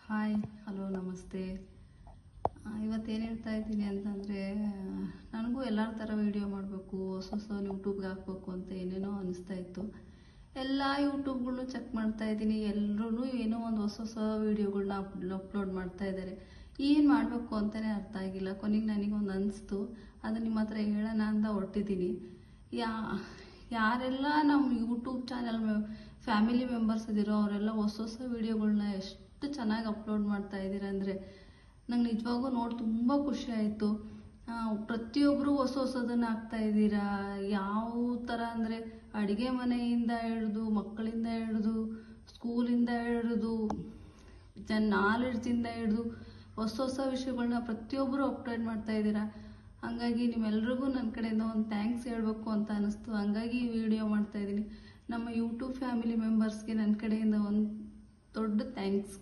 Hi, hello, ನಮಸ್ತೆ. ಇವತ್ತೇನು ಹೇಳ್ತಾ ಇದ್ದೀನಿ ಅಂತಂದರೆ, ನನಗೂ ಎಲ್ಲರ ಥರ ವೀಡಿಯೋ ಮಾಡಬೇಕು, ಹೊಸ ಯೂಟ್ಯೂಬ್ಗೆ ಹಾಕಬೇಕು ಅಂತ ಏನೇನೋ ಅನಿಸ್ತಾ ಇತ್ತು. ಎಲ್ಲ ಯೂಟ್ಯೂಬ್ಗಳ್ನು ಚೆಕ್ ಮಾಡ್ತಾ ಇದ್ದೀನಿ. ಎಲ್ಲರೂ ಏನೋ ಒಂದು ಹೊಸ ವೀಡಿಯೋಗಳ್ನ ಅಪ್ಲೋಡ್ ಮಾಡ್ತಾ ಇದ್ದಾರೆ. ಏನು ಮಾಡಬೇಕು ಅಂತಲೇ ಅರ್ಥ ಆಗಿಲ್ಲ. ಕೊನೆಗೆ ನನಗೊಂದು ಅನಿಸ್ತು, ಅದು ನಿಮ್ಮ ಹತ್ರ ಹೇಳೋಣ ಅಂತ ಹೊರಟಿದ್ದೀನಿ. ಯಾರೆಲ್ಲ ನಮ್ಮ ಯೂಟ್ಯೂಬ್ ಚಾನಲ್ ಫ್ಯಾಮಿಲಿ ಮೆಂಬರ್ಸ್ ಇದ್ದೀರೋ ಅವರೆಲ್ಲ ಹೊಸ ವೀಡಿಯೋಗಳ್ನ ಎಷ್ಟು ಚೆನ್ನಾಗಿ ಅಪ್ಲೋಡ್ ಮಾಡ್ತಾ ಇದ್ದೀರಾ ಅಂದರೆ ನಂಗೆ ನಿಜವಾಗೂ ನೋಡಿ ತುಂಬ ಖುಷಿ ಆಯಿತು. ಪ್ರತಿಯೊಬ್ಬರು ಹೊಸದನ್ನು ಹಾಕ್ತಾ ಇದ್ದೀರಾ. ಯಾವ ಥರ ಅಂದರೆ ಅಡುಗೆ ಮನೆಯಿಂದ ಹಿಡಿದು, ಮಕ್ಕಳಿಂದ ಹಿಡಿದು, ಸ್ಕೂಲಿಂದ ಹಿಡಿದು, ನಾಲೆಡ್ಜಿಂದ ಹಿಡಿದು ಹೊಸ ವಿಷಯಗಳನ್ನ ಪ್ರತಿಯೊಬ್ಬರು ಅಪ್ಲೋಡ್ ಮಾಡ್ತಾ ಇದ್ದೀರಾ. ಹಾಗಾಗಿ ನಿಮ್ಮೆಲ್ರಿಗೂ ನನ್ನ ಕಡೆಯಿಂದ ಒಂದು ಥ್ಯಾಂಕ್ಸ್ ಹೇಳಬೇಕು ಅಂತ ಅನ್ನಿಸ್ತು. ಹಾಗಾಗಿ ಈ ವಿಡಿಯೋ ಮಾಡ್ತಾ ಇದ್ದೀನಿ. ನಮ್ಮ ಯೂಟ್ಯೂಬ್ ಫ್ಯಾಮಿಲಿ ಮೆಂಬರ್ಸ್ಗೆ ನನ್ನ ಕಡೆಯಿಂದ ಒಂದು ದೊಡ್ಡ ಥ್ಯಾಂಕ್ಸ್.